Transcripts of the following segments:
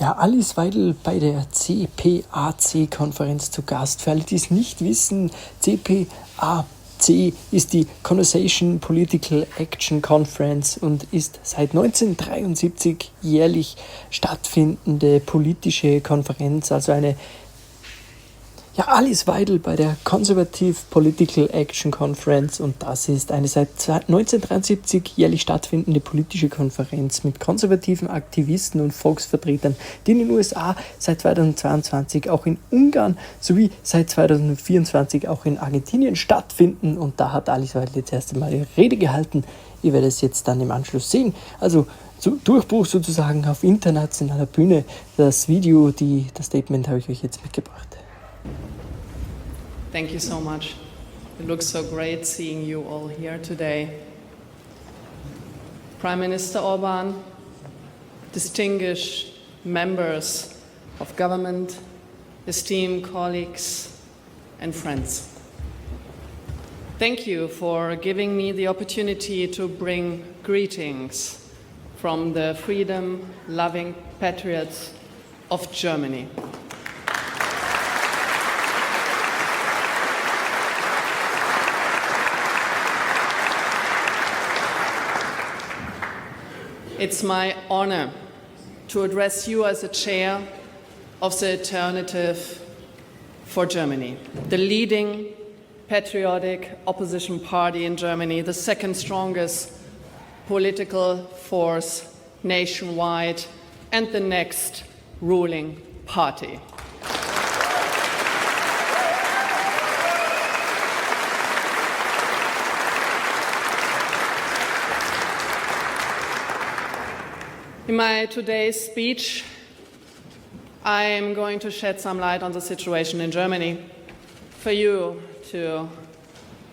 Ja, Alice Weidel bei der CPAC Konferenz zu Gast. Für alle, die es nicht wissen, CPAC ist die Conversation Political Action Conference und ist seit 1973 jährlich stattfindende politische Konferenz, also eine Alice Weidel bei der Conservative Political Action Conference, und das ist eine seit 1973 jährlich stattfindende politische Konferenz mit konservativen Aktivisten und Volksvertretern, die in den USA seit 2022 auch in Ungarn sowie seit 2024 auch in Argentinien stattfinden, und da hat Alice Weidel jetzt erst einmal ihre Rede gehalten. Ihr werdet es jetzt dann im Anschluss sehen. Also Durchbruch sozusagen auf internationaler Bühne. Das Video, das Statement habe ich euch jetzt mitgebracht. Thank you so much. It looks so great seeing you all here today. Prime Minister Orban, distinguished members of government, esteemed colleagues and friends. Thank you for giving me the opportunity to bring greetings from the freedom-loving patriots of Germany. It's my honor to address you as the chair of the Alternative for Germany, the leading patriotic opposition party in Germany, the second strongest political force nationwide, and the next ruling party. In my today's speech, I am going to shed some light on the situation in Germany for you to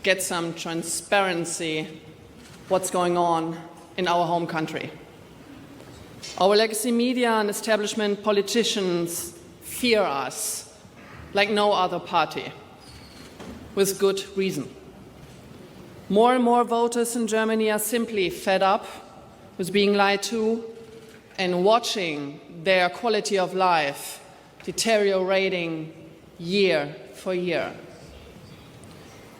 get some transparency what's going on in our home country. Our legacy media and establishment politicians fear us like no other party, with good reason. More and more voters in Germany are simply fed up with being lied to and watching their quality of life deteriorating year for year.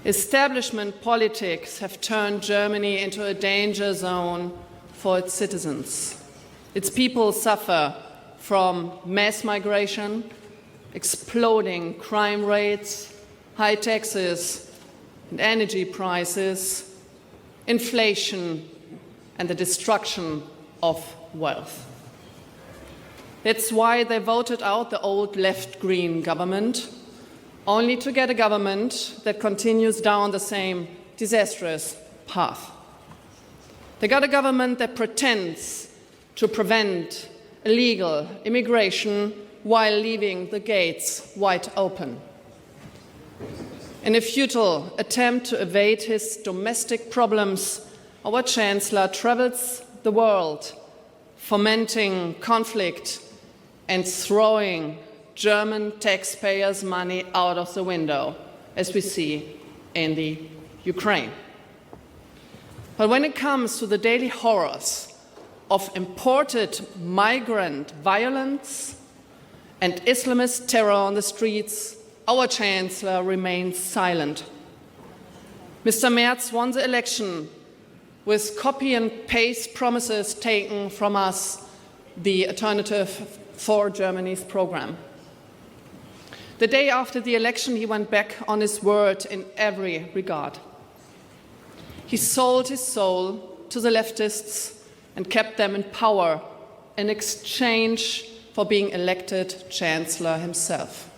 Establishment politics have turned Germany into a danger zone for its citizens. Its people suffer from mass migration, exploding crime rates, high taxes and energy prices, inflation, and the destruction of wealth. That's why they voted out the old left-green government, only to get a government that continues down the same disastrous path. They got a government that pretends to prevent illegal immigration while leaving the gates wide open. In a futile attempt to evade his domestic problems, our Chancellor travels the world, fomenting conflict and throwing German taxpayers' money out of the window, as we see in the Ukraine. But when it comes to the daily horrors of imported migrant violence and Islamist terror on the streets, our Chancellor remains silent. Mr. Merz won the election with copy and paste promises taken from us, the Alternative for Germany's program. The day after the election, he went back on his word in every regard. He sold his soul to the leftists and kept them in power in exchange for being elected Chancellor himself.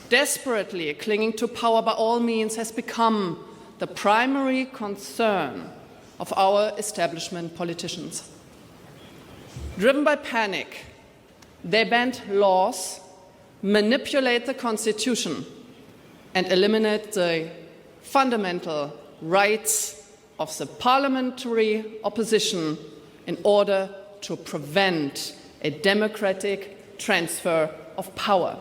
Desperately clinging to power by all means has become the primary concern of our establishment politicians. Driven by panic, they bend laws, manipulate the Constitution, and eliminate the fundamental rights of the parliamentary opposition in order to prevent a democratic transfer of power.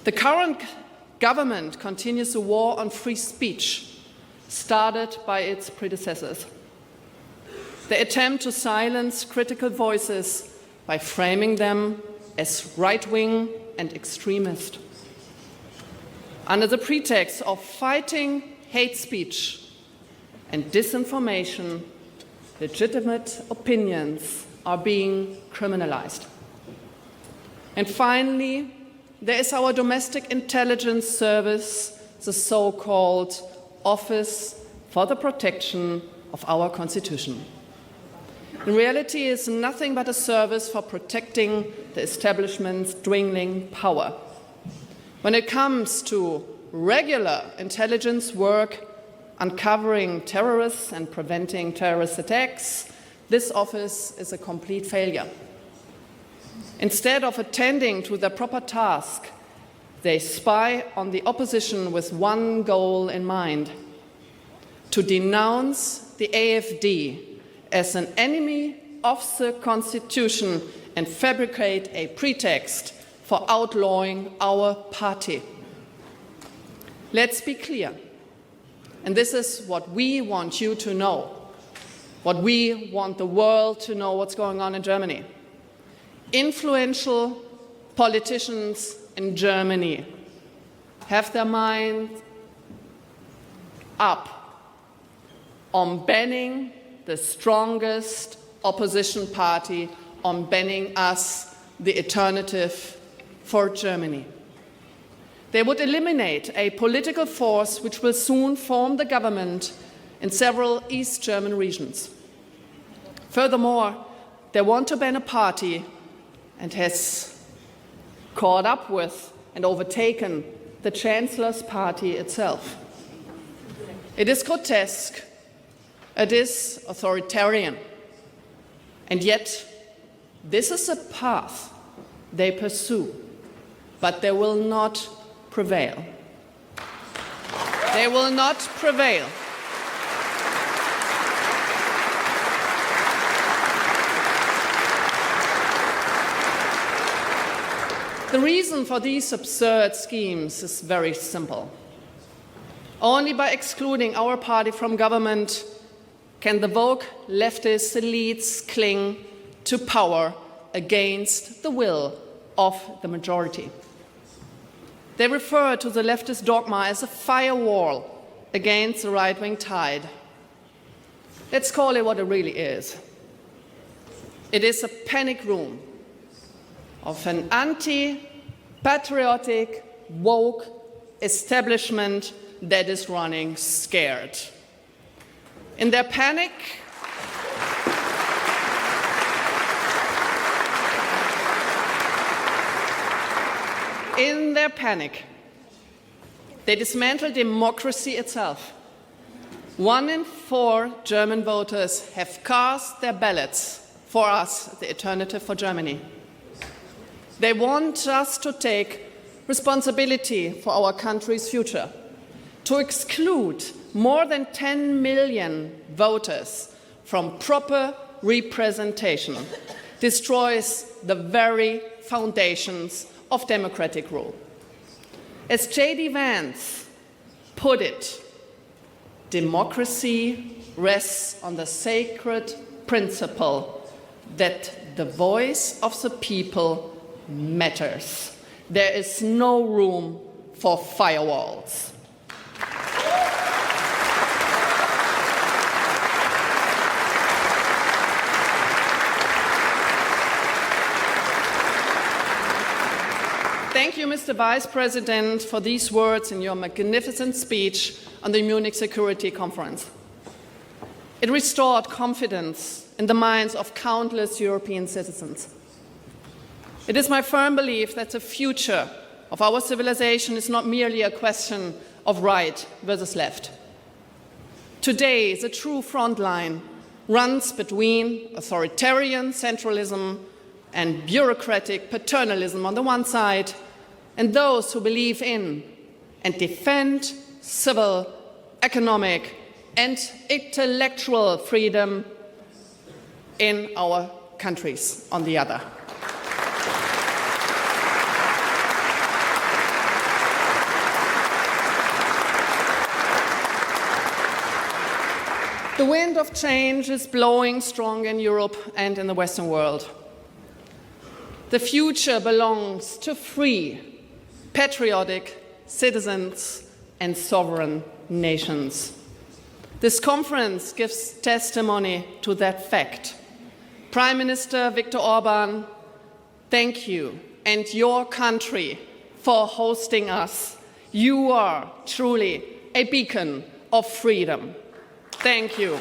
The current government continues the war on free speech, started by its predecessors. They attempt to silence critical voices by framing them as right-wing and extremist. Under the pretext of fighting hate speech and disinformation, legitimate opinions are being criminalized. And finally, there is our domestic intelligence service, the so-called Office for the Protection of our Constitution. In reality, it is nothing but a service for protecting the establishment's dwindling power. When it comes to regular intelligence work, uncovering terrorists and preventing terrorist attacks, this office is a complete failure. Instead of attending to their proper task, they spy on the opposition with one goal in mind: to denounce the AfD as an enemy of the Constitution and fabricate a pretext for outlawing our party. Let's be clear, and this is what we want you to know, what we want the world to know what's going on in Germany. Influential politicians in Germany have their minds up on banning the strongest opposition party, on banning us, the alternative for Germany. They would eliminate a political force which will soon form the government in several East German regions. Furthermore, they want to ban a party and has caught up with and overtaken the Chancellor's party itself. It is grotesque, it is authoritarian, and yet this is a path they pursue, but they will not prevail. They will not prevail. The reason for these absurd schemes is very simple. Only by excluding our party from government can the woke leftist elites cling to power against the will of the majority. They refer to the leftist dogma as a firewall against the right-wing tide. Let's call it what it really is. It is a panic room of an anti-patriotic, woke establishment that is running scared. In their panic, they dismantle democracy itself. 1 in 4 German voters have cast their ballots for us, the alternative for Germany. They want us to take responsibility for our country's future, to exclude more than 10 million voters from proper representation, destroys the very foundations of democratic rule. As J.D. Vance put it, democracy rests on the sacred principle that the voice of the people matters. There is no room for firewalls. Thank you, Mr. Vice President, for these words in your magnificent speech on the Munich Security Conference. It restored confidence in the minds of countless European citizens. It is my firm belief that the future of our civilization is not merely a question of right versus left. Today, the true front line runs between authoritarian centralism and bureaucratic paternalism on the one side, and those who believe in and defend civil, economic, and intellectual freedom in our countries on the other. The wind of change is blowing strong in Europe and in the Western world. The future belongs to free, patriotic citizens and sovereign nations. This conference gives testimony to that fact. Prime Minister Viktor Orban, thank you and your country for hosting us. You are truly a beacon of freedom. Thank you.